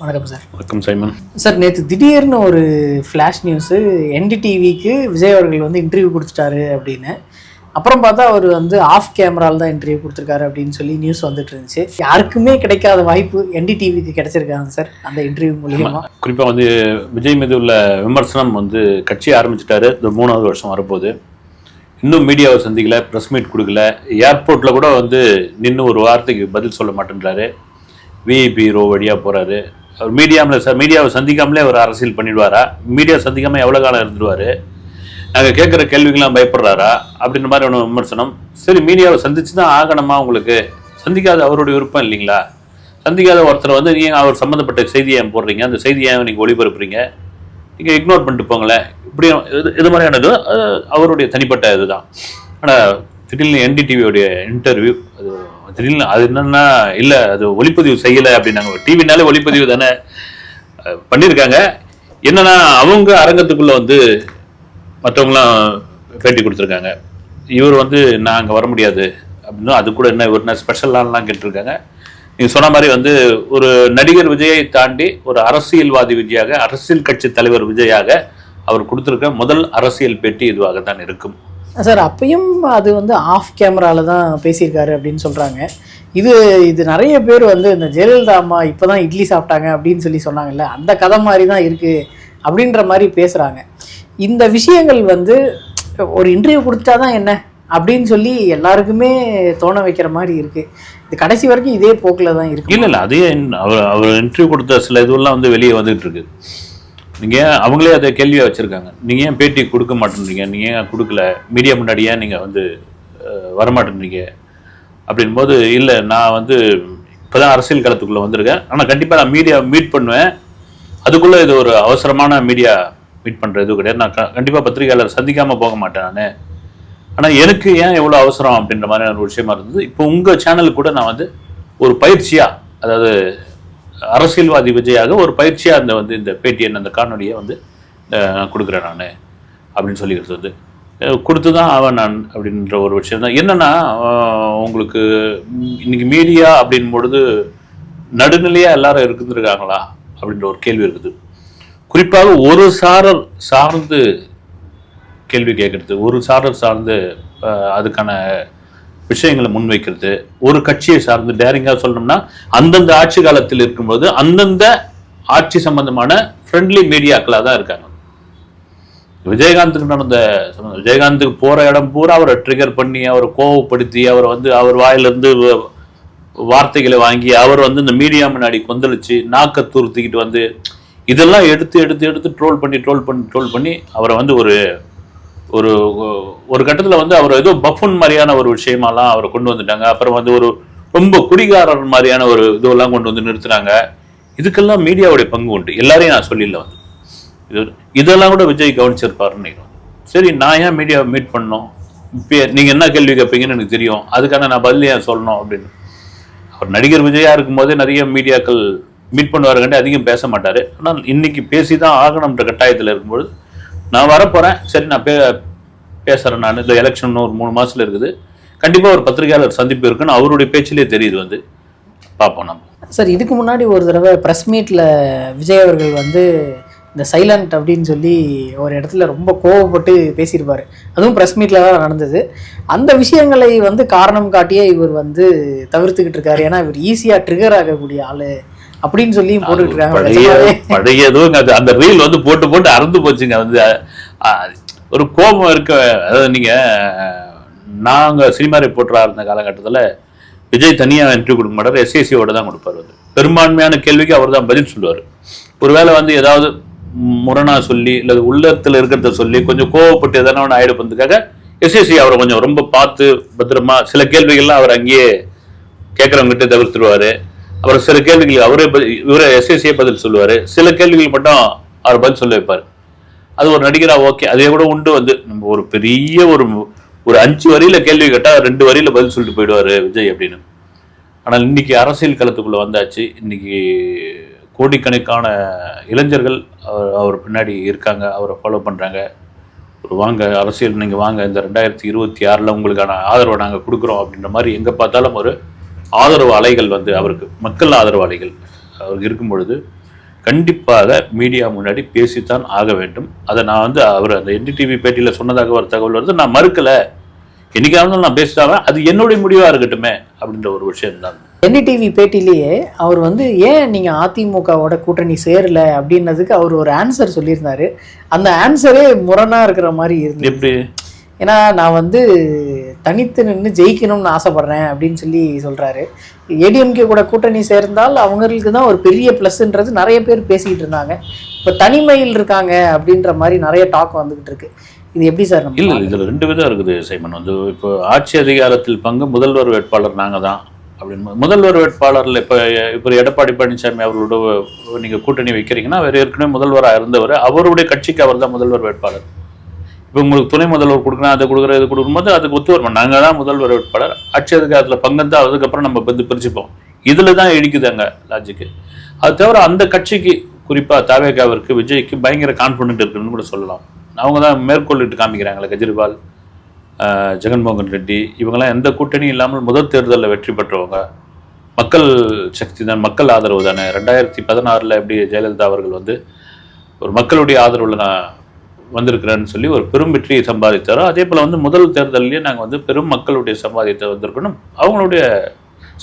வணக்கம் சார். வணக்கம் Simon sir, நேற்று திடீர்னு ஒரு ஃப்ளாஷ் நியூஸு NDTVக்கு விஜய் அவர்கள் வந்து இன்டர்வியூ கொடுத்துட்டாரு அப்படின்னு. அப்புறம் பார்த்தா அவர் வந்து ஆஃப் கேமராவில் தான் இன்டர்வியூ கொடுத்துருக்காரு அப்படின்னு சொல்லி நியூஸ் வந்துட்டு இருந்துச்சு. யாருக்குமே கிடைக்காத வாய்ப்பு NDTVக்கு கிடைச்சிருக்காங்க சார் அந்த இன்டர்வியூ மூலியமா. குறிப்பாக வந்து விஜய் மீது உள்ள விமர்சனம் வந்து கட்சி ஆரம்பிச்சிட்டாரு. இந்த 3வது வருஷம் வரப்போகுது. இன்னும் மீடியாவை சந்திக்கல, ப்ரெஸ் மீட் கொடுக்கல. ஏர்போர்ட்டில் கூட வந்து நின்று ஒரு வார்த்தைக்கு பதில் சொல்ல மாட்டேன்றாரு. விஐபி ரோ வழியாக போகிறாரு. அவர் மீடியாவை சந்திக்காமலே அவர் அரசியல் பண்ணிடுவாரா? மீடியா சந்திக்காமல் எவ்வளோ காலம் இருந்துருவார்? நாங்கள் கேட்குற கேள்விக்கெல்லாம் பயப்படுறாரா அப்படின்ற மாதிரி ஒன்று விமர்சனம். சரி, மீடியாவை சந்திச்சு தான் ஆகணுமா? உங்களுக்கு சந்திக்காத அவருடைய விருப்பம் இல்லைங்களா? சந்திக்காத ஒருத்தரை வந்து நீங்கள் அவர் சம்மந்தப்பட்ட செய்தியை போடுறீங்க, அந்த செய்தியை நீங்கள் ஒளிபரப்புறீங்க, நீங்கள் இக்னோர் பண்ணிட்டு போங்களேன். இப்படியும் இது மாதிரியானது அவருடைய தனிப்பட்ட இதுதான். ஆனால் திடீர்னு NDTVயோடைய இன்டர்வியூ அது திடீர்னு அது என்னன்னா, இல்லை அது ஒளிப்பதிவு செய்யலை அப்படின்னாங்க. டிவினாலே ஒளிப்பதிவு தானே பண்ணியிருக்காங்க. என்னன்னா, அவங்க அரங்கத்துக்குள்ளே வந்து மற்றவங்களாம் பேட்டி கொடுத்துருக்காங்க. இவர் வந்து நான் அங்கே வர முடியாது அப்படின்னு. அது கூட என்ன இவர் ஸ்பெஷலாலாம் கேட்டிருக்காங்க. நீங்கள் சொன்ன மாதிரி வந்து ஒரு நடிகர் விஜயை தாண்டி ஒரு அரசியல்வாதி விஜயாக, அரசியல் கட்சி தலைவர் விஜயாக அவர் கொடுத்துருக்க முதல் அரசியல் பேட்டி இதுவாக தான் இருக்கும். சார், அப்பயும் அது வந்து ஆஃப் கேமராவில் தான் பேசியிருக்காரு அப்படின்னு சொல்கிறாங்க. இது நிறைய பேர் வந்து இந்த ஜெயலலிதா அம்மா இப்போ தான் இட்லி சாப்பிட்டாங்க அப்படின்னு சொல்லி சொன்னாங்கல்ல, அந்த கதை மாதிரி தான் இருக்குது அப்படின்ற மாதிரி பேசுகிறாங்க. இந்த விஷயங்கள் வந்து ஒரு இன்டர்வியூ கொடுத்தா தான் என்ன அப்படின்னு சொல்லி எல்லாருக்குமே தோண வைக்கிற மாதிரி இருக்குது. இது கடைசி வரைக்கும் இதே போக்கில் தான் இருக்குது. இல்லை அதே அவர் இன்டர்வியூ கொடுத்த சில இதுவெல்லாம் வந்து வெளியே வந்துகிட்டு இருக்கு. நீங்கள் அவங்களே அதை கேள்வியாக வச்சுருக்காங்க. நீங்கள் ஏன் பேட்டி கொடுக்க மாட்டேன்றீங்க, நீங்கள் ஏன் கொடுக்கல, மீடியா முன்னாடியே நீங்கள் வந்து வரமாட்டேன்றீங்க அப்படின் போது, இல்லை நான் வந்து இப்போ தான் அரசியல் களத்துக்குள்ளே வந்திருக்கேன், ஆனால் கண்டிப்பாக நான் மீடியா மீட் பண்ணுவேன். அதுக்குள்ளே இது ஒரு அவசரமான மீடியா மீட் பண்ணுற இது கிடையாது. நான் கண்டிப்பாக பத்திரிகையாளர் சந்திக்காமல் போக மாட்டேன் நான். ஆனால் எனக்கு ஏன் எவ்வளோ அவசரம் அப்படின்ற மாதிரியான ஒரு விஷயமா இருந்தது. இப்போ உங்கள் சேனலுக்கு கூட நான் வந்து ஒரு பயிற்சியாக, அதாவது அரசியல்வாதி விஜயாக ஒரு பயிற்சியாக இந்த பேட்டியை அந்த காணொலியை வந்து கொடுக்குறேன் நான் அப்படின்னு சொல்லிக்கிறது வந்து கொடுத்து தான் ஆவேன் நான் அப்படின்ற ஒரு விஷயம் தான். என்னென்னா, உங்களுக்கு இன்னைக்கு மீடியா அப்படின் பொழுது நடுநிலையாக எல்லாரும் இருந்துருக்காங்களா அப்படின்ற ஒரு கேள்வி இருக்குது. குறிப்பாக ஒரு சாரர் சார்ந்து கேள்வி கேட்கறது, ஒரு சாரர் சார்ந்து அதுக்கான விஷயங்களை முன்வைக்கிறது, ஒரு கட்சியை சார்ந்து டேரிங்காக சொல்லணும்னா அந்தந்த ஆட்சி காலத்தில் இருக்கும்போது அந்தந்த ஆட்சி சம்பந்தமான ஃப்ரெண்ட்லி மீடியாக்களாக தான் இருக்காங்க. விஜயகாந்துக்கு நடந்த விஜயகாந்துக்கு போகிற இடம் பூரா அவரை ட்ரிகர் பண்ணி, அவரை கோவப்படுத்தி, அவரை வந்து அவர் வாயிலிருந்து வார்த்தைகளை வாங்கி, அவர் வந்து இந்த மீடியா முன்னாடி கொந்தளிச்சு நாக்க தூர்த்திக்கிட்டு வந்து இதெல்லாம் எடுத்து ட்ரோல் பண்ணி அவரை வந்து ஒரு கட்டத்தில் வந்து அவர் ஏதோ பஃபன் மாதிரியான ஒரு விஷயமாலாம் அவரை கொண்டு வந்துட்டாங்க. அப்புறம் வந்து ஒரு ரொம்ப குடிகாரர் மாதிரியான ஒரு இதுவெல்லாம் கொண்டு வந்து நிறுத்துனாங்க. இதுக்கெல்லாம் மீடியாவுடைய பங்கு உண்டு. எல்லாரையும் நான் சொல்லிடல வந்து இதெல்லாம் கூட விஜய் கவனிச்சிருப்பாருன்னு. சரி, நான் ஏன் மீடியாவை மீட் பண்ணோம், இப்போ நீங்கள் என்ன கேள்வி கேட்பீங்கன்னு எனக்கு தெரியும், அதுக்கான நான் பதில் ஏன் சொல்லணும் அப்படின்னு. அவர் நடிகர் விஜயா இருக்கும்போதே நிறைய மீடியாக்கள் மீட் பண்ணுவாருக்கண்டே அதிகம் பேச மாட்டார். ஆனால் இன்னைக்கு பேசி தான் ஆகணுன்ற கட்டாயத்தில் இருக்கும்போது நான் வரப்போகிறேன், சரி நான் பேசுகிறேன். நான் இந்த எலெக்ஷன் ஒரு 3 மாதத்தில் இருக்குது, கண்டிப்பாக ஒரு பத்திரிகையாளர் சந்திப்பு இருக்குன்னு அவருடைய பேச்சிலே தெரியுது வந்து பார்ப்போம் நம்ம. சார், இதுக்கு முன்னாடி ஒரு தடவை ப்ரெஸ் மீட்டில் விஜய் அவர்கள் வந்து இந்த சைலண்ட் அப்படின்னு சொல்லி ஒரு இடத்துல ரொம்ப கோவப்பட்டு பேசியிருப்பார். அதுவும் ப்ரெஸ் மீட்டில் தான் நடந்தது. அந்த விஷயங்களை வந்து காரணம் காட்டியே இவர் வந்து தவிர்த்துக்கிட்டு இருக்காரு. ஏன்னா இவர் ஈஸியாக ட்ரிகர் ஆகக்கூடிய ஆள் அப்படின்னு சொல்லி போட்டுக்கிட்டு இருக்காங்க. பழையதும் அந்த ரீல் வந்து போட்டு அறந்து போச்சுங்க. வந்து ஒரு கோபம் இருக்க, அதாவது நீங்கள் நாங்கள் சினிமா ரிப்போர்ட்டராக இருந்த காலகட்டத்தில் விஜய் தனியாக இன்டர்வியூ கொடுக்க மாட்டார், SACயோட தான் கொடுப்பார். வந்து பெரும்பான்மையான கேள்விக்கு அவர் தான் பதில் சொல்லுவார். ஒருவேளை வந்து ஏதாவது முரணா சொல்லி இல்லை உள்ளத்தில் இருக்கிறத சொல்லி கொஞ்சம் கோவப்பட்டு எதனா ஒன்று ஆயிடுப்பதுக்காக SAC அவரை கொஞ்சம் ரொம்ப பார்த்து பத்திரமா சில கேள்விகள்லாம் அவர் அங்கேயே கேட்குறவங்ககிட்ட தவிர்த்துருவார். அப்புறம் சில கேள்விகள் இவரை SACயே பதில் சொல்லுவார். சில கேள்விகள் மட்டும் அவர் பதில் சொல்ல வைப்பார். அது ஒரு நடிகராக ஓகே, அதே கூட உண்டு. வந்து நம்ம ஒரு பெரிய ஒரு 5 வரியில் கேள்வி கேட்டால் 2 வரியில் பதில் சொல்லிட்டு போயிடுவார் விஜய் அப்படின்னு. ஆனால் இன்னைக்கு அரசியல் களத்துக்குள்ளே வந்தாச்சு. இன்னைக்கு கோடிக்கணக்கான இளைஞர்கள் அவர் பின்னாடி இருக்காங்க, அவரை ஃபாலோ பண்ணுறாங்க. வாங்க அரசியல், நீங்கள் வாங்க, இந்த 2026 உங்களுக்கான ஆதரவை நாங்கள் கொடுக்குறோம் அப்படின்ற மாதிரி எங்கே பார்த்தாலும் ஒரு ஆதரவு அலைகள் வந்து அவருக்கு, மக்கள் ஆதரவு அலைகள் அவருக்கு இருக்கும் பொழுது கண்டிப்பாக மீடியா முன்னாடி பேசித்தான் ஆக வேண்டும். அதை நான் வந்து அவர் அந்த NDTV பேட்டியில் சொன்னதாக ஒரு தகவல் வருது, நான் மறுக்கலை, என்னைக்காவது நான் பேசிட்டாங்க, அது என்னுடைய முடிவாக இருக்கட்டுமே அப்படின்ற ஒரு விஷயம் தான். NDTV பேட்டிலேயே அவர் வந்து ஏன் நீங்கள் அதிமுகவோட கூட்டணி சேரல அப்படின்னதுக்கு அவர் ஒரு ஆன்சர் சொல்லியிருந்தாரு. அந்த ஆன்சரே முரணாக இருக்கிற மாதிரி இருந்தது. எப்படி? ஏன்னா நான் வந்து தனித்து நின்று ஜெயிக்கணும்னு ஆசைப்படுறேன் அப்படின்னு சொல்லி சொல்கிறாரு. ஏடிஎம்கே கூட கூட்டணி சேர்ந்தால் அவங்களுக்கு தான் ஒரு பெரிய ப்ளஸ்ன்றது நிறைய பேர் பேசிக்கிட்டு இருந்தாங்க. இப்போ தனிமையில் இருக்காங்க அப்படின்ற மாதிரி நிறைய டாக் வந்துக்கிட்டு இருக்கு. இது எப்படி சார்? இல்லை, இதில் 2 விதம் இருக்குது சைமன். வந்து இப்போ ஆட்சி அதிகாரத்தில் பங்கு முதல்வர் வேட்பாளர் நாங்கள் தான் அப்படின்னு முதல்வர் வேட்பாளரில் இப்போ எடப்பாடி பழனிசாமி அவர்களோட நீங்கள் கூட்டணி வைக்கிறீங்கன்னா அவர் ஏற்கனவே முதல்வராக இருந்தவர், அவருடைய கட்சிக்கு அவர் தான் முதல்வர் வேட்பாளர். இப்போ உங்களுக்கு துணை முதல்வர் கொடுக்குறேன், அதை கொடுக்குறேன், இது கொடுக்கும்போது அதுக்கு ஒத்து வருமா? நாங்கள் தான் முதல்வர் வேட்பாளர், ஆட்சி அதிகாரத்தில் பங்கு தான், அதுக்கப்புறம் நம்ம வந்து பிரிச்சுப்போம். இதில் தான் இடிக்குது அங்கே லாஜிக்கு. அது தவிர அந்த கட்சிக்கு குறிப்பாக தாவேகாவிற்கு விஜய்க்கு பயங்கர கான்ஃபிடென்ட் இருக்குன்னு கூட சொல்லலாம். அவங்க தான் மேற்கொள்ளிட்டு காமிக்கிறாங்களே, கெஜ்ரிவால், ஜெகன்மோகன் ரெட்டி, இவங்கெல்லாம் எந்த கூட்டணியும் இல்லாமல் முதல் தேர்தலில் வெற்றி பெற்றவங்க. மக்கள் சக்தி தான், மக்கள் ஆதரவு தானே. 2016 எப்படி ஜெயலலிதா அவர்கள் வந்து ஒரு மக்களுடைய ஆதரவில் நான் வந்திருக்கிறேன்னு சொல்லி ஒரு பெரும் வெற்றியை சம்பாதித்தாரோ, அதே போல் வந்து முதல் தேர்தலையே நாங்கள் வந்து பெரும் மக்களுடைய சம்பாதித்த வந்திருக்கணும். அவங்களுடைய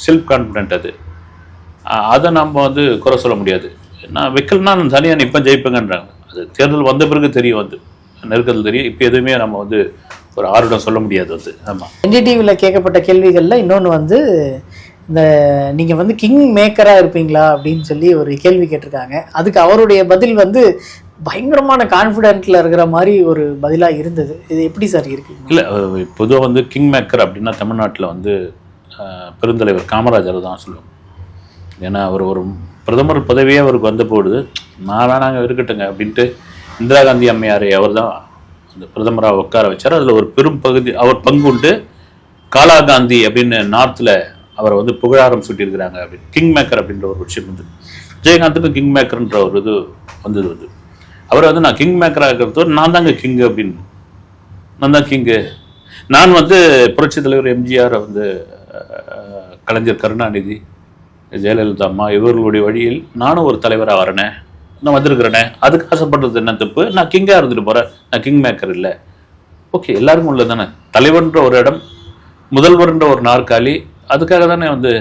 செல்ஃப் கான்ஃபிடென்ட் அது, அதை நம்ம வந்து குறை சொல்ல முடியாது. நான் வைக்கலன்னா நான் தனியாக நிற்பேன் ஜெயிப்பேங்கன்றாங்க. அது தேர்தல் வந்த பிறகு தெரியும், வந்து நெருக்கத்தில் தெரியும். இப்போ எதுவுமே நம்ம வந்து ஒரு ஆர்வம் சொல்ல முடியாது வந்து. ஆமாம், NDTVயில் கேட்கப்பட்ட கேள்விகளில் இன்னொன்று வந்து இந்த நீங்கள் வந்து கிங் மேக்கராக இருப்பீங்களா அப்படின்னு சொல்லி ஒரு கேள்வி கேட்டிருக்காங்க. அதுக்கு அவருடைய பதில் வந்து பயங்கரமான கான்ஃபிடென்ட்டில் இருக்கிற மாதிரி ஒரு பதிலாக இருந்தது. இது எப்படி சார் இருக்கு? இல்லை, பொதுவாக வந்து கிங் மேக்கர் அப்படின்னா தமிழ்நாட்டில் வந்து பெருந்தலைவர் காமராஜர் தான் சொல்லுவோம். ஏன்னா அவர் ஒரு பிரதமர் பதவியே அவருக்கு வந்த போடுது, நான் வேணாங்க இருக்கட்டுங்க அப்படின்ட்டு இந்திரா காந்தி அம்மையாரை அவர் தான் அந்த பிரதமராக உட்கார வச்சார். அதில் ஒரு பெரும் பகுதி அவர் பங்குண்டு காலா காந்தி அப்படின்னு நார்த்தில் அவரை வந்து புகழாரம் சுட்டியிருக்கிறாங்க. அப்படின்னு கிங் மேக்கர் அப்படின்ற ஒரு விஷயம் வந்து விஜயகாந்துக்கும் கிங் மேக்கர்ன்ற ஒரு இது வந்தது. வந்து அவர் வந்து நான் கிங் மேக்கராக இருக்கிறதோ நான் தாங்க கிங்கு அப்படின்னு, நான் தான் கிங்கு, நான் வந்து புரட்சி தலைவர் எம்ஜிஆர் வந்து கலைஞர் கருணாநிதி, ஜெயலலிதா அம்மா இவர்களுடைய வழியில் நானும் ஒரு தலைவராக வரனே, நான் வந்திருக்கிறேனே, அதுக்கு ஆசைப்படுறது என்ன தப்பு? நான் கிங்காக இருந்துட்டு போகிறேன், நான் கிங் மேக்கர் இல்லை. ஓகே, எல்லாருக்கும் உள்ளது தானே. தலைவர்ன்ற ஒரு இடம், முதல்வர்ன்ற ஒரு நாற்காலி, அதுக்காக தானே வந்து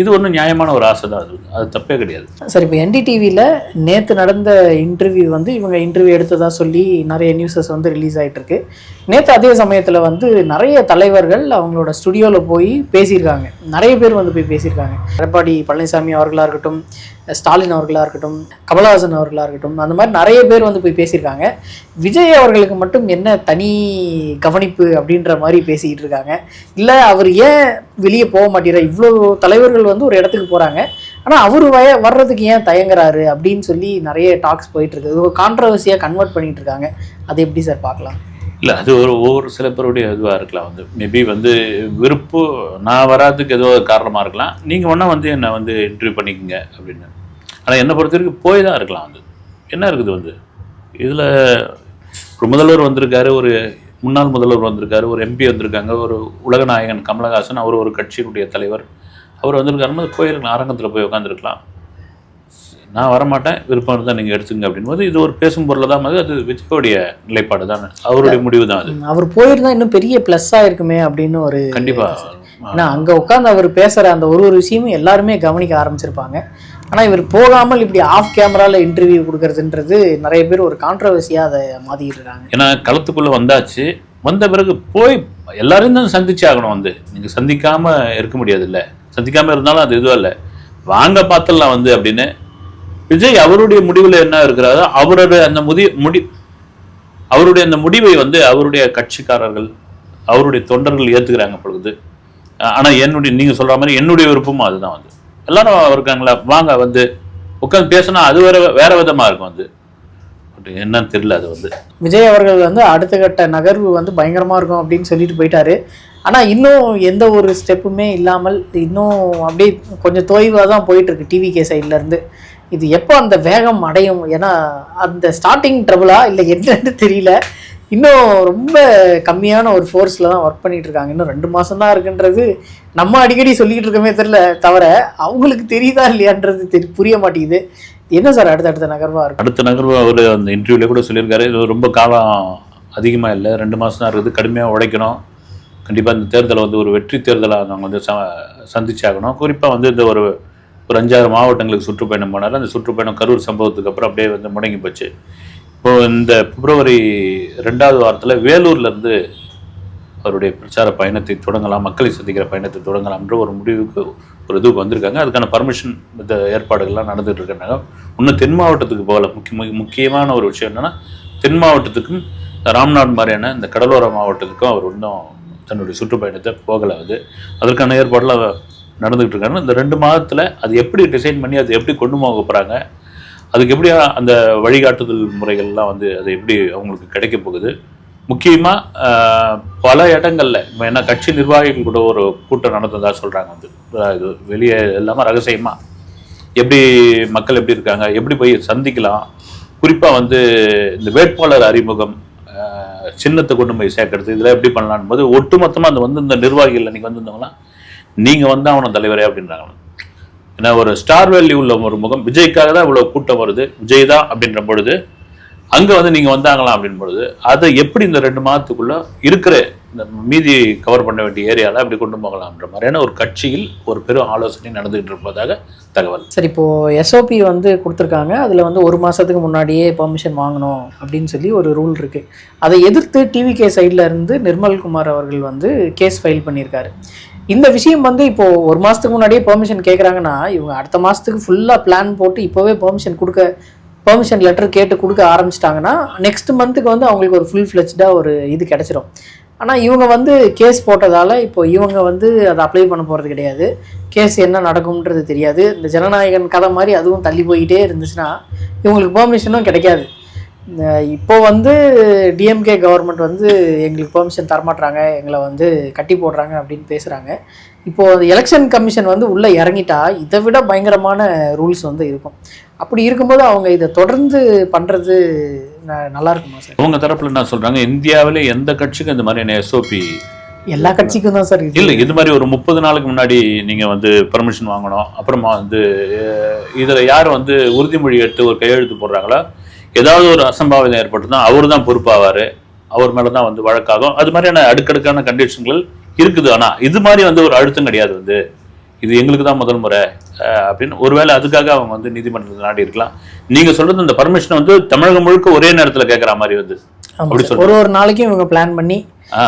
இது ஒன்றும் நியாயமான ஒரு ஆசை தான், அது தப்பே கிடையாது. சார், இப்போ NDTVயில் நேற்று நடந்த இன்டர்வியூ வந்து இவங்க இன்டர்வியூ எடுத்ததாக சொல்லி நிறைய நியூஸஸ் வந்து ரிலீஸ் ஆகிட்டு இருக்கு. நேற்று அதே சமயத்தில் வந்து நிறைய தலைவர்கள் அவங்களோட ஸ்டுடியோவில் போய் பேசியிருக்காங்க. நிறைய பேர் வந்து போய் பேசியிருக்காங்க. எடப்பாடி பழனிசாமி அவர்களாக இருக்கட்டும், ஸ்டாலின் அவர்களாக இருக்கட்டும், கமலஹாசன் அவர்களாக இருக்கட்டும், அந்த மாதிரி நிறைய பேர் வந்து போய் பேசியிருக்காங்க. விஜய் அவர்களுக்கு மட்டும் என்ன தனி கவனிப்பு அப்படின்ற மாதிரி பேசிக்கிட்டு இருக்காங்க. இல்லை அவர் ஏன் வெளியே போக மாட்டேங்கிறார், இவ்வளோ தலைவர்கள் வந்து ஒரு இடத்துக்கு போகிறாங்க, ஆனால் அவர் வர்றதுக்கு ஏன் தயங்குறாரு அப்படின்னு சொல்லி நிறைய டாக்ஸ் போயிட்டு இருக்கு. இது ஒரு கான்ட்ரவர்சியாக கன்வெர்ட் பண்ணிட்டு இருக்காங்க. அது எப்படி சார் பார்க்கலாம்? இல்லை, அது ஒவ்வொரு சில பேருடைய இதுவாக இருக்கலாம். வந்து மேபி வந்து விருப்பு நான் வராதுக்கு ஏதோ காரணமாக இருக்கலாம். நீங்கள் ஒன்றா வந்து என்னை வந்து இன்டர்வியூ பண்ணிக்கோங்க அப்படின்னு. ஆனால் என்னை பொறுத்த வரைக்கும் போய் தான் இருக்கலாம். வந்து என்ன இருக்குது வந்து இதில் ஒரு முதல்வர் வந்திருக்காரு, ஒரு முன்னாள் முதல்வர் வந்திருக்காரு, ஒரு MP வந்திருக்காங்க, ஒரு உலகநாயகன் கமலஹாசன், அவர் ஒரு கட்சியினுடைய தலைவர், அவர் வந்திருக்காருன்னு போயிருக்கலாம், அரங்கத்தில் போய் உட்காந்துருக்கலாம். நான் வரமாட்டேன், விருப்பம் இருந்தால் நீங்கள் எடுத்துங்க அப்படின்போது இது ஒரு பேசும் பொருள் தான். அது விஜயோடைய நிலைப்பாடு தானே, அவருடைய முடிவு தான் அது. அவர் போயிருந்தா இன்னும் பெரிய ப்ளஸ்ஸாக இருக்குமே அப்படின்னு ஒரு கண்டிப்பாக. ஏன்னா அங்கே உட்காந்து அவர் பேசுகிற அந்த ஒரு விஷயமும் எல்லாருமே கவனிக்க ஆரம்பிச்சிருப்பாங்க. ஆனால் இவர் போகாமல் இப்படி ஆஃப் கேமராவில் இன்டர்வியூ கொடுக்கறதுன்றது நிறைய பேர் ஒரு கான்ட்ரவர்சியாக அதை மாற்றிக்கிட்டு இருக்காங்க. ஏன்னா களத்துக்குள்ளே வந்தாச்சு, வந்த பிறகு போய் எல்லாரையும் தான் சந்திச்சு ஆகணும். வந்து நீங்கள் சந்திக்காமல் இருக்க முடியாது. இல்லை, சந்திக்காமல் இருந்தாலும் அது இதுவும் இல்லை, வாங்க பார்த்துடலாம் வந்து அப்படின்னு. விஜய் அவருடைய முடிவில் என்ன இருக்கிறாரோ அவருடைய அந்த அவருடைய அந்த முடிவை வந்து அவருடைய கட்சிக்காரர்கள், அவருடைய தொண்டர்கள் ஏற்றுக்கிறாங்க பொழுது. ஆனால் நீங்கள் சொல்கிற மாதிரி என்னுடைய விருப்பமும் அதுதான். வந்து எல்லாரும் இருக்காங்களா, வாங்க வந்து உட்காந்து பேசினா அது வேற விதமாக இருக்கும். வந்து என்னன்னு தெரியல. அது வந்து விஜய் அவர்கள் வந்து அடுத்த கட்ட நகர்வு வந்து பயங்கரமாக இருக்கும் அப்படின்னு சொல்லிட்டு போயிட்டாரு. ஆனால் இன்னும் எந்த ஒரு ஸ்டெப்புமே இல்லாமல் இன்னும் அப்படியே கொஞ்சம் தொய்வாக தான் போயிட்டுருக்கு டிவிகே சைட்லேருந்து. இது எப்போ அந்த வேகம் அடையும்? ஏன்னா அந்த ஸ்டார்டிங் ட்ரபிளா இல்லை என்னன்னு தெரியல. இன்னும் ரொம்ப கம்மியான ஒரு ஃபோர்ஸில் தான் ஒர்க் பண்ணிகிட்டு இருக்காங்க. இன்னும் 2 மாதம் தான் இருக்குன்றது நம்ம அடிக்கடி சொல்லிக்கிட்டு இருக்கோமே தவிர அவங்களுக்கு தெரியுதா இல்லையான்றது புரிய மாட்டேங்குது. என்ன சார் அடுத்த நகர்வாக இருக்கும்? அடுத்த நகர்வு அவர் அந்த இன்டர்வியூல கூட சொல்லியிருக்காரு, இது ரொம்ப காலம் அதிகமாக இல்லை, 2 மாதம் தான் இருக்குது, கடுமையாக உழைக்கணும், கண்டிப்பாக இந்த தேர்தலை வந்து ஒரு வெற்றி தேர்தலாக நாங்கள் வந்து சந்திச்சாகணும். குறிப்பாக வந்து இந்த ஒரு 5-6 மாவட்டங்களுக்கு சுற்றுப்பயணம் போனார். அந்த சுற்றுப்பயணம் கரூர் சம்பவத்துக்கு அப்புறம் அப்படியே வந்து முடங்கி போச்சு. இப்போது இந்த பிப்ரவரி 2வது வாரத்தில் வேலூர்லேருந்து அவருடைய பிரச்சார பயணத்தை தொடங்கலாம், மக்களை சந்திக்கிற பயணத்தை தொடங்கலாம்ன்ற ஒரு முடிவுக்கு ஒரு இதுக்கு வந்திருக்காங்க. அதுக்கான பர்மிஷன் இந்த ஏற்பாடுகள்லாம் நடந்துகிட்டு இருக்காங்க. இன்னும் தென் மாவட்டத்துக்கு போகல. முக்கியமான ஒரு விஷயம் என்னென்னா, தென் மாவட்டத்துக்கும் ராம்நாத் மாதிரியான இந்த கடலோர மாவட்டத்துக்கும் அவர் இன்னும் தன்னுடைய சுற்றுப்பயணத்தை போகலை. அதற்கான ஏற்பாடுலாம் நடந்துகிட்டு இருக்காங்க. இந்த 2 மாதத்தில் அது எப்படி டிசைன் பண்ணி அதை எப்படி கொண்டு போக போகிறாங்க, அதுக்கு எப்படி அந்த வழிகாட்டுதல் முறைகள்லாம் வந்து அது எப்படி அவங்களுக்கு கிடைக்க போகுது. முக்கியமாக பல இடங்களில் இப்போ என்ன கட்சி நிர்வாகிகள் கூட ஒரு கூட்டம் நடந்ததாக சொல்கிறாங்க. இது வெளியே இல்லாமல் ரகசியமாக எப்படி மக்கள் எப்படி இருக்காங்க, எப்படி போய் சந்திக்கலாம், குறிப்பாக வந்து இந்த வேட்பாளர் அறிமுகம், சின்னத்தை கொண்டு போய் சேர்க்கறது, இதெல்லாம் எப்படி பண்ணலான்னு போது ஒட்டுமொத்தமாக அந்த வந்து இந்த நிர்வாகிகள் அன்றைக்கி வந்திருந்தவங்களாம் நீங்கள் வந்து அவனை தலைவரே அப்படின்றாங்க. ஏன்னா ஒரு ஸ்டார் வேல்யூ உள்ள ஒரு முகம், விஜய்க்காக தான் இவ்வளோ கூட்டம் வருது, விஜய் தான் அப்படின்ற பொழுது அங்கே வந்து நீங்கள் வந்தாங்களாம் அப்படின்னு பொழுது அதை எப்படி இந்த 2 மாதத்துக்குள்ளே இருக்கிற இந்த மீதி கவர் பண்ண வேண்டிய ஏரியாவில் அப்படி கொண்டு போகலாம்ன்ற மாதிரியான ஒரு கட்சியில் ஒரு பெரும் ஆலோசனை நடந்துகிட்டு இருப்பதாக தகவல். சரி, இப்போது எஸ்ஓபி வந்து கொடுத்துருக்காங்க, அதில் வந்து 1 மாதத்துக்கு முன்னாடியே பெர்மிஷன் வாங்கணும் அப்படின்னு சொல்லி ஒரு ரூல் இருக்குது. அதை எதிர்த்து டிவிகே சைடில் இருந்து நிர்மல்குமார் அவர்கள் வந்து கேஸ் ஃபைல் பண்ணியிருக்காரு. இந்த விஷயம் வந்து இப்போது 1 மாதத்துக்கு முன்னாடியே பெர்மிஷன் கேட்குறாங்கன்னா, இவங்க அடுத்த மாதத்துக்கு ஃபுல்லாக பிளான் போட்டு இப்போவே பெர்மிஷன் லெட்டர் கேட்டு கொடுக்க ஆரம்பிச்சிட்டாங்கன்னா நெக்ஸ்ட் மந்த்துக்கு வந்து அவங்களுக்கு ஒரு ஃபுல் ஃப்ளெஜ்டாக ஒரு இது கிடச்சிரும். ஆனால் இவங்க வந்து கேஸ் போட்டதால் இப்போ இவங்க வந்து அதை அப்ளை பண்ண போகிறது கிடையாது. கேஸ் என்ன நடக்கும்ன்றது தெரியாது. இந்த ஜனநாயகன் கதை மாதிரி அதுவும் தள்ளி போயிட்டே இருந்துச்சுன்னா இவங்களுக்கு பெர்மிஷனும் கிடைக்காது. இப்போ வந்து டிஎம்கே கவர்மெண்ட் வந்து எங்களுக்கு பெர்மிஷன் தரமாட்டுறாங்க, எங்களை வந்து கட்டி போடுறாங்க அப்படின்னு பேசுகிறாங்க. இப்போது எலெக்ஷன் கமிஷன் வந்து உள்ளே இறங்கிட்டா இதை விட பயங்கரமான ரூல்ஸ் வந்து இருக்கும். அப்படி இருக்கும்போது அவங்க இதை தொடர்ந்து பண்ணுறது நல்லா இருக்குமா சார்? அவங்க தரப்பில் என்ன சொல்கிறாங்க, இந்தியாவிலே எந்த கட்சிக்கும் இந்த மாதிரியான எஸ்ஓபி எல்லா கட்சிக்கும் தான் சார் இல்லை. இது மாதிரி ஒரு 30 நாளுக்கு முன்னாடி நீங்கள் வந்து பர்மிஷன் வாங்கணும். அப்புறமா வந்து இதில் யார் வந்து உறுதிமொழி எடுத்து ஒரு கையெழுத்து போடுறாங்களா, ஏதாவது ஒரு அசம்பாவிதம் ஏற்பட்டு தான் அவர் தான் பொறுப்பாவார், அவர் மேலே தான் வந்து வழக்காகும். அது மாதிரியான அடுக்கடுக்கான கண்டிஷன்கள் இருக்குது. ஆனால் இது மாதிரி வந்து ஒரு அழுத்தம் கிடையாது. வந்து இது எங்களுக்கு தான் முதல் முறை அப்படின்னு ஒருவேளை அதுக்காக அவங்க வந்து நீதிமன்றத்தில் நாடி இருக்கலாம். நீங்கள் சொல்கிறது இந்த பர்மிஷன் வந்து தமிழகம் முழுக்க ஒரே நேரத்தில் கேட்குற மாதிரி வந்து அப்படி சொல்லுங்க. ஒரு நாளைக்கும் இவங்க பிளான் பண்ணி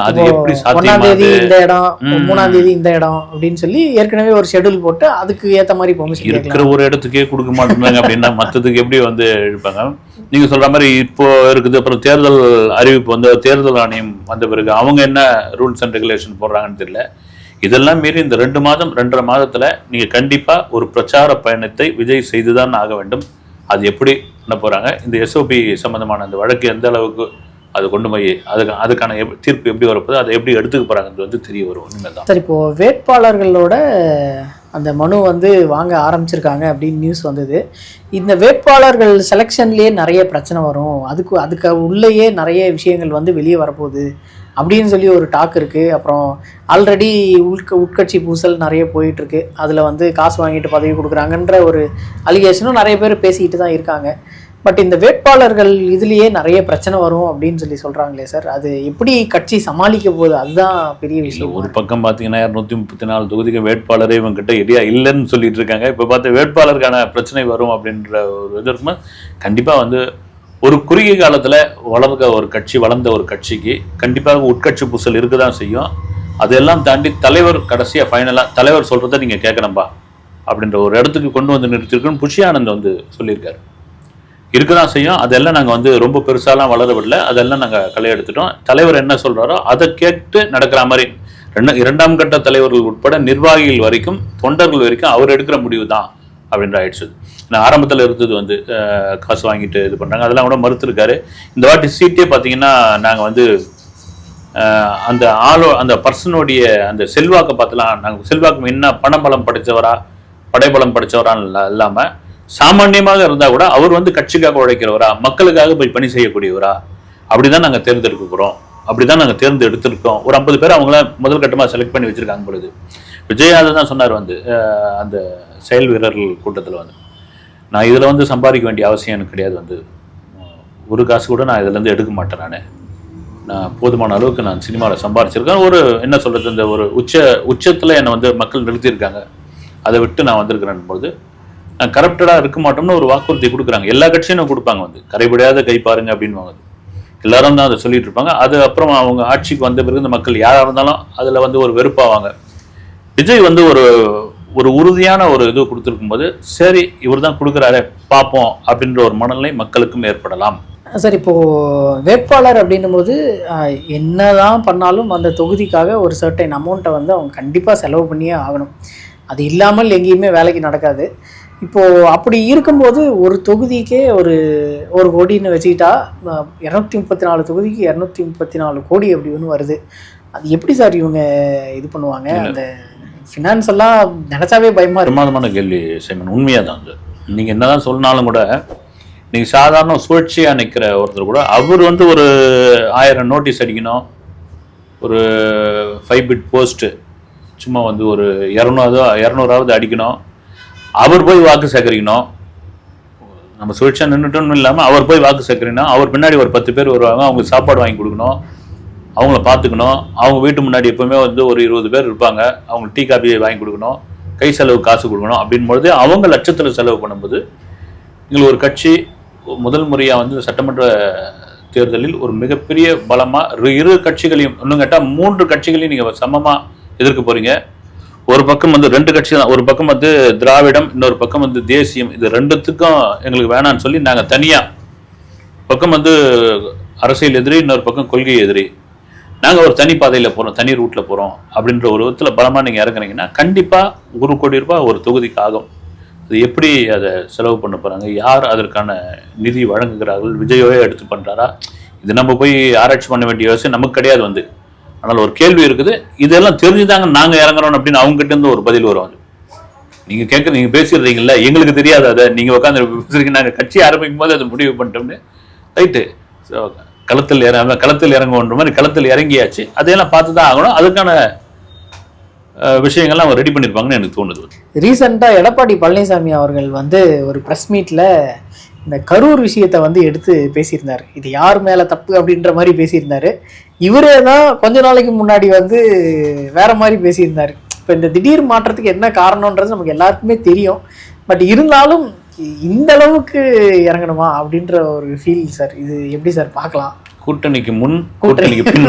அது எப்படி 1ஆம் தேதி இந்த இடம், 3ஆம் தேதி இந்த இடம் அப்படின்னு சொல்லி ஏற்கனவே ஒரு ஷெட்யூல் போட்டு அதுக்கு ஏற்ற மாதிரி பெர்மிஷன் இருக்கிற ஒரு இடத்துக்கே கொடுக்க மாட்டேங்கிறாங்க அப்படின்னா மற்றதுக்கு எப்படி வந்து இழுப்பாங்க? நீங்க சொல்ற மாதிரி இப்போ இருக்குது. அப்புறம் தேர்தல் அறிவிப்பு வந்து தேர்தல் ஆணையம் வந்த பிறகு அவங்க என்ன ரூல்ஸ் அண்ட் ரெகுலேஷன் போடுறாங்கன்னு தெரியல. இதெல்லாம் மீறி இந்த 2 மாதம் 2.5 மாதத்துல நீங்க கண்டிப்பா ஒரு பிரச்சார பயணத்தை விஜய் செய்துதான் ஆக வேண்டும். அது எப்படி பண்ண போறாங்க, இந்த எஸ்ஓபி சம்பந்தமான அந்த வழக்கு எந்த அளவுக்கு அது கொண்டு போய் அதுக்கான தீர்ப்பு எப்படி வரப்போது, அதை எப்படி எடுத்துக்க போறாங்கன்றது வந்து தெரிய வரும். உண்மைதான் சார். இப்போ வேட்பாளர்களோட அந்த மனு வந்து வாங்க ஆரம்பிச்சிருக்காங்க அப்படின்னு நியூஸ் வந்தது. இந்த வேட்பாளர்கள் செலெக்ஷன்லேயே நிறைய பிரச்சனை வரும், அதுக்கு உள்ளேயே நிறைய விஷயங்கள் வந்து வெளியே வரப்போகுது அப்படின்னு சொல்லி ஒரு டாக் இருக்குது. அப்புறம் ஆல்ரெடி உட்கட்சி பூசல் நிறைய போயிட்டுருக்கு. அதில் வந்து காசு வாங்கிட்டு பதவி கொடுக்குறாங்கன்ற ஒரு அலிகேஷனும் நிறைய பேர் பேசிக்கிட்டு தான் இருக்காங்க. பட் இந்த வேட்பாளர்கள் இதுலேயே நிறைய பிரச்சனை வரும் அப்படின்னு சொல்லி சொல்கிறாங்களே சார், அது எப்படி கட்சி சமாளிக்க போகுது, அதுதான் பெரிய விஷயம். ஒரு பக்கம் பார்த்தீங்கன்னா 234 தொகுதிக்கு வேட்பாளரே இவங்ககிட்ட எரியா இல்லைன்னு சொல்லிட்டு இருக்காங்க. இப்போ பார்த்து வேட்பாளருக்கான பிரச்சனை வரும் அப்படின்ற ஒரு இது இருக்குமா? கண்டிப்பாக வந்து ஒரு குறுகிய காலத்தில் வளர்ந்த ஒரு கட்சிக்கு கண்டிப்பாக உட்கட்சி பூசல் இருக்க தான் செய்யும். அதெல்லாம் தாண்டி தலைவர் கடைசியாக ஃபைனலாக தலைவர் சொல்கிறத நீங்கள் கேட்கணும்பா அப்படின்ற ஒரு இடத்துக்கு கொண்டு வந்து நிறுத்திருக்குன்னு புஷி ஆனந்த் வந்து சொல்லியிருக்காரு. இருக்க தான் செய்யும். அதெல்லாம் நாங்கள் வந்து ரொம்ப பெருசாலாம் வளரவில்லை, அதெல்லாம் நாங்கள் களை எடுத்துட்டோம். தலைவர் என்ன சொல்கிறாரோ அதை கேட்டு நடக்கிற மாதிரி 2ஆம் கட்ட தலைவர்கள் உட்பட நிர்வாகிகள் வரைக்கும் தொண்டர்கள் வரைக்கும் அவர் எடுக்கிற முடிவு தான் அப்படின்ற ஆயிடுச்சு. நான் ஆரம்பத்தில் இருந்தது வந்து காசு வாங்கிட்டு இது பண்ணுறாங்க, அதெல்லாம் கூட மறுத்துருக்காரு. இந்த வாட்டி சீட்டே பார்த்தீங்கன்னா நாங்கள் வந்து அந்த பர்சனுடைய அந்த செல்வாக்கை பார்த்துலாம். நாங்கள் செல்வாக்கு என்ன பணபலம் படைத்தவரா படைபலம் படைத்தவரான்னு இல்லாமல் சாமானியமாக இருந்தால் கூட அவர் வந்து கட்சிக்காக உழைக்கிறவரா, மக்களுக்காக போய் பணி செய்யக்கூடியவரா, அப்படிதான் நாங்கள் தேர்ந்தெடுக்க போகிறோம், அப்படிதான் நாங்கள் தேர்ந்தெடுத்திருக்கோம். ஒரு 50 பேர் அவங்கள முதல் கட்டமாக செலக்ட் பண்ணி வச்சிருக்காங்க பொழுது. விஜய் அதை தான் சொன்னார் வந்து அந்த செயல் வீரர்கள் கூட்டத்தில் வந்து நான் இதில் வந்து சம்பாதிக்க வேண்டிய அவசியம் எனக்கு கிடையாது. வந்து ஒரு காசு கூட நான் இதுலேருந்து எடுக்க மாட்டேன். நான் போதுமான அளவுக்கு நான் சினிமாவில் சம்பாதிச்சிருக்கேன். ஒரு என்ன சொல்கிறது, இந்த ஒரு உச்சத்தில் என்னை வந்து மக்கள் நிறுத்தியிருக்காங்க. அதை விட்டு நான் வந்திருக்கிறேன் போது நான் கரப்டடாக இருக்க மாட்டோம்னு ஒரு வாக்குறுதி கொடுக்குறாங்க. எல்லா கட்சியும் கொடுப்பாங்க. வந்து கரைபடியாத கை பாருங்க அப்படின்னு எல்லாரும் தான் அதை சொல்லிட்டு இருப்பாங்க. அது அப்புறம் அவங்க ஆட்சிக்கு வந்த பிறகு இந்த மக்கள் யாராக இருந்தாலும் அதில் வந்து ஒரு வெறுப்பாவாங்க. விஜய் வந்து ஒரு உறுதியான ஒரு இது கொடுத்துருக்கும் போது சரி இவர் தான் கொடுக்குறாரு பார்ப்போம் அப்படின்ற ஒரு மனநிலை மக்களுக்கும் ஏற்படலாம். சார், இப்போது வேட்பாளர் அப்படின்னும் போது என்னதான் பண்ணாலும் அந்த தொகுதிக்காக ஒரு சர்டைன் அமௌண்ட்டை வந்து அவங்க கண்டிப்பாக செலவு பண்ணியே ஆகணும். அது இல்லாமல் எங்கேயுமே வேலைக்கு நடக்காது. இப்போது அப்படி இருக்கும்போது ஒரு தொகுதிக்கே ஒரு கோடின்னு வச்சுக்கிட்டா 234 தொகுதிக்கு 234 கோடி அப்படி ஒன்று வருது. அது எப்படி சார் இவங்க இது பண்ணுவாங்க? அந்த ஃபினான்ஸ் எல்லாம் நினச்சாவே பயமாக பிரமாதமான கேள்வி சைமன். உண்மையாக தான். அது நீங்கள் என்ன தான் சொன்னாலும் கூட நீங்கள் சாதாரண சுழற்சியாக நிற்கிற ஒருத்தர் கூட அவர் வந்து ஒரு 1000 நோட்டீஸ் அடிக்கணும், ஒரு 5 பிட் போஸ்ட்டு சும்மா வந்து ஒரு 200 அடிக்கணும், அவர் போய் வாக்கு சேகரிக்கணும். நம்ம சுழற்சியாக நின்றுட்டோன்னு இல்லாமல் அவர் போய் வாக்கு சேகரிக்கணும். அவர் பின்னாடி ஒரு 10 பேர் வருவாங்க, அவங்களுக்கு சாப்பாடு வாங்கி கொடுக்கணும், அவங்கள பார்த்துக்கணும். அவங்க வீட்டு முன்னாடி எப்போவுமே வந்து ஒரு 20 பேர் இருப்பாங்க, அவங்களுக்கு டீ காபி வாங்கி கொடுக்கணும், கை செலவு காசு கொடுக்கணும். அப்படின்பொழுது அவங்க லட்சத்தில் செலவு பண்ணும்போது எங்களுக்கு ஒரு கட்சி முதல் முறையாக வந்து சட்டமன்ற தேர்தலில் ஒரு மிகப்பெரிய பலமாக இரு கட்சிகளையும், இன்னும் கேட்டால் 3 கட்சிகளையும் நீங்கள் சமமாக எதிர்க்க போகிறீங்க. ஒரு பக்கம் வந்து 2 கட்சி தான், ஒரு பக்கம் வந்து திராவிடம், இன்னொரு பக்கம் வந்து தேசியம். இது 2த்துக்கும் எங்களுக்கு வேணான்னு சொல்லி நாங்கள் தனியாக பக்கம் வந்து அரசியல் எதிரி, இன்னொரு பக்கம் கொள்கை எதிரி, நாங்கள் ஒரு தனி பாதையில் போகிறோம், தனி ரூட்டில் போகிறோம் அப்படின்ற ஒரு விதத்தில் பலமாக நீங்கள் இறங்குறீங்கன்னா கண்டிப்பாக 1 கோடி ரூபாய் ஒரு தொகுதிக்கு ஆகும். அது எப்படி அதை செலவு பண்ண போகிறாங்க, யார் அதற்கான நிதி வழங்குகிறார்கள், விஜயோவே எடுத்து பண்ணுறாரா, இது நம்ம போய் ஆராய்ச்சி பண்ண வேண்டிய அவசியம் நமக்கு கிடையாது. வந்து ஆனால் ஒரு கேள்வி இருக்குது, இதெல்லாம் தெரிஞ்சுதாங்க நாங்கள் இறங்குறோம் அப்படின்னு அவங்ககிட்ட இருந்து ஒரு பதில் வரும். நீங்கள் பேசிடுறீங்கல்ல, எங்களுக்கு தெரியாது, அதை நீங்கள் உட்காந்து பேசுறீங்க, நாங்கள் கட்சி ஆரம்பிக்கும் போது அதை முடிவு பண்ணிட்டோம்னு ரைட்டு. களத்தில் இறங்குன்ற மாதிரி களத்தில் இறங்கியாச்சு. அதையெல்லாம் பார்த்து தான் ஆகணும். அதுக்கான விஷயங்கள்லாம் அவங்க ரெடி பண்ணியிருப்பாங்கன்னு எனக்கு தோணுது. ரீசெண்டாக எடப்பாடி பழனிசாமி அவர்கள் வந்து ஒரு ப்ரெஸ் மீட்டில் இந்த கரூர் விஷயத்தை வந்து எடுத்து பேசியிருந்தார். இது யார் மேலே தப்பு அப்படின்ற மாதிரி பேசியிருந்தார். இவரே தான் கொஞ்ச நாளைக்கு முன்னாடி வந்து வேற மாதிரி பேசியிருந்தார். இப்போ இந்த திடீர் மாற்றத்துக்கு என்ன காரணன்றது நமக்கு எல்லாருக்குமே தெரியும். பட் இருந்தாலும் இந்த அளவுக்கு இறங்கணுமா அப்படின்ற ஒரு ஃபீல் சார். இது எப்படி சார் பார்க்கலாம்? கூட்டணிக்கு முன் கூட்டணிக்கு பின்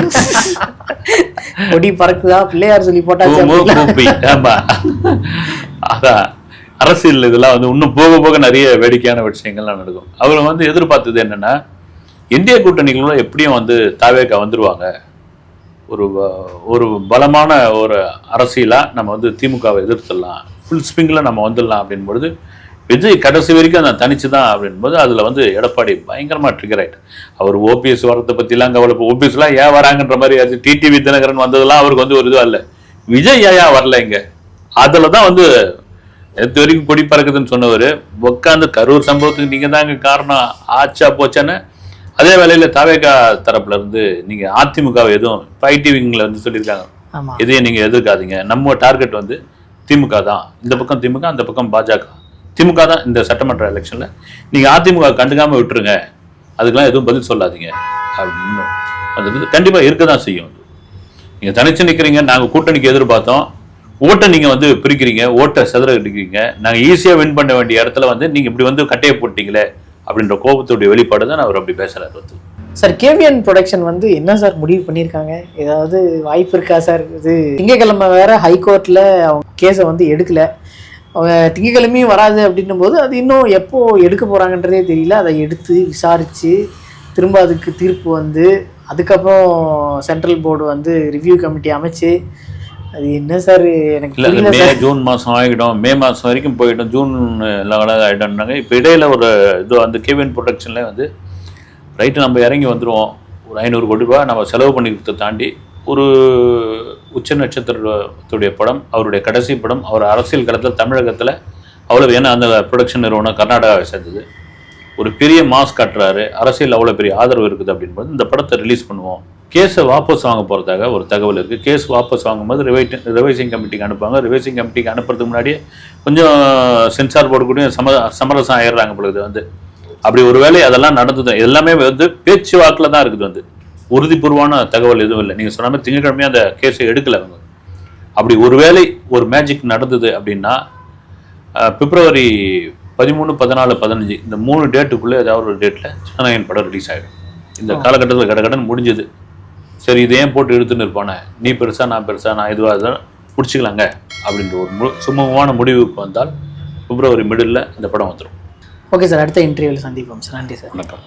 கொடி பறக்குதா, பிள்ளையார் சொல்லி போட்டாச்சு. அதான் அரசியல் இதெல்லாம் வந்து இன்னும் போக போக நிறைய வேடிக்கையான விஷயங்கள்லாம் நடக்கும். அவங்க வந்து எதிர்பார்த்தது என்னன்னா, இந்திய கூட்டணிகளோட எப்படியும் வந்து தாவேக்கா வந்துருவாங்க, ஒரு பலமான ஒரு அரசியலாக நம்ம வந்து திமுகவை எதிர்த்துடலாம், ஃபுல் ஸ்விங்கில் நம்ம வந்துடலாம் அப்படின்பொழுது விஜய் கடைசி வரைக்கும் அந்த தனிச்சு தான் அப்படின்போது அதில் வந்து எடப்பாடி பயங்கரமாக ட்ரிகர் ஆகிட்டு. அவர் ஓபிஎஸ் வரதை பற்றிலாம் கவலை, ஓபிஎஸ்லாம் ஏன் வராங்கன்ற மாதிரி ஆச்சு. டிடிவி தினகரன் வந்ததெல்லாம் அவருக்கு வந்து ஒரு இதுவாக இல்லை. விஜய் ஏன் வரல இங்கே, அதில் தான் வந்து நேற்று வரைக்கும் கொடி பறக்குதுன்னு சொன்னவர் உட்காந்து கரூர் சம்பவத்துக்கு நீங்கள் தாங்க காரணம் ஆச்சா போச்சான்னு அதே வேளையில் தாவேகா தரப்புல இருந்து நீங்கள் அதிமுகவை எதுவும் ஐடி விங்கில் வந்து சொல்லியிருக்காங்க, எதையும் நீங்கள் எதிர்க்காதீங்க, நம்ம டார்கெட் வந்து திமுக தான், இந்த பக்கம் திமுக அந்த பக்கம் பாஜக, திமுக தான் இந்த சட்டமன்ற எலெக்ஷனில், நீங்கள் அதிமுக கண்டுக்காமல் விட்டுருங்க, அதுக்கெல்லாம் எதுவும் பதில் சொல்லாதீங்க அப்படின்னு அது கண்டிப்பாக இருக்க தான் செய்யும். நீங்கள் தனிச்சு நிற்கிறீங்க, நாங்கள் கூட்டணிக்கு எதிர்பார்த்தோம், ஓட்டை நீங்கள் வந்து பிரிக்கிறீங்க, ஓட்டை செதற அடிக்கிறீங்க, நாங்கள் ஈஸியாக வின் பண்ண வேண்டிய இடத்துல வந்து நீங்கள் இப்படி வந்து கட்டையை போட்டீங்களே அப்படின்ற கோபத்துடைய வெளிப்பாடு தான் அவர் அப்படி பேசுகிறார். வந்து சார், கேவிஎன் ப்ரொடக்ஷன் வந்து என்ன சார் முடிவு பண்ணியிருக்காங்க? ஏதாவது வாய்ப்பு இருக்கா சார்? இது திங்கக்கிழமை வேற ஹைகோர்ட்டில் அவங்க கேஸை வந்து எடுக்கலை, அவங்க திங்கக்கிழமையும் வராது அப்படின்னும் போது அது இன்னும் எப்போ எடுக்க போகிறாங்கன்றதே தெரியல. அதை எடுத்து விசாரித்து திரும்ப அதுக்கு தீர்ப்பு வந்து அதுக்கப்புறம் சென்ட்ரல் போர்டு வந்து ரிவ்யூ கமிட்டி அமைச்சு, அது என்ன சார் எனக்கு இல்லை, மே ஜூன் மாதம் ஆகிடும், மே மாதம் வரைக்கும் போயிடும், ஜூன் ஆகிட்டோம்னாங்க. இப்போ இடையில ஒரு இது அந்த கேவிஎன் ப்ரொடக்ஷன்லேயே வந்து ரைட்டு நம்ம இறங்கி வந்துடுவோம், ஒரு 500 கோடி ரூபாய் நம்ம செலவு பண்ணிக்கிறத தாண்டி ஒரு உச்ச நட்சத்திரத்துடைய படம், அவருடைய கடைசி படம், அவர் அரசியல் களத்தில் தமிழகத்தில் அவ்வளோ, ஏன்னா அந்த ப்ரொடக்ஷன் நிறுவனம் கர்நாடகாவை சேர்ந்தது, ஒரு பெரிய மாஸ் காட்டுறாரு, அரசியல் அவ்வளோ பெரிய ஆதரவு இருக்குது அப்படின்போது இந்த படத்தை ரிலீஸ் பண்ணுவோம், கேஸை வாபஸ் வாங்க போகிறதாக ஒரு தகவல் இருக்குது. கேஸ் வாபஸ் வாங்கும்போது ரிவைசிங் கமிட்டிக்கு அனுப்புவாங்க. ரிவைசிங் கமிட்டிக்கு அனுப்புறதுக்கு முன்னாடியே கொஞ்சம் சென்சார் போடக்கூடிய சமரசம் ஆயிடுறாங்க பொழுது வந்து. அப்படி ஒரு வேளை அதெல்லாம் நடந்தது எல்லாமே வந்து பேச்சுவாக்கில் தான் இருக்குது. வந்து உறுதிபூர்வமான தகவல் எதுவும் இல்லை. நீங்கள் சொன்ன மாதிரி திங்கட்கிழமையாக அந்த கேஸை எடுக்கலை அவங்க. அப்படி ஒருவேளை ஒரு மேஜிக் நடந்தது அப்படின்னா பிப்ரவரி 13, 14, 15 இந்த 3 டேட்டுக்குள்ளே ஏதாவது ஒரு டேட்டில் ஜனநாயகன் படம் ரிலீஸ் ஆகிடும். இந்த காலகட்டத்தில் கடகடன் முடிஞ்சது. சரி இதை ஏன் போட்டு எடுத்துன்னு இருப்பானே, நீ பெருசா நான் பெருசா நான் இதுவாக இருந்தால் பிடிச்சிக்கலாங்க அப்படின்ற ஒரு சுமூகமான முடிவுக்கு வந்தால் பிப்ரவரி மிடில் இந்த படம் வந்துடும். ஓகே சார், அடுத்த இன்டர்வியூவில் சந்திப்போம் சார். நன்றி சார். வணக்கம்.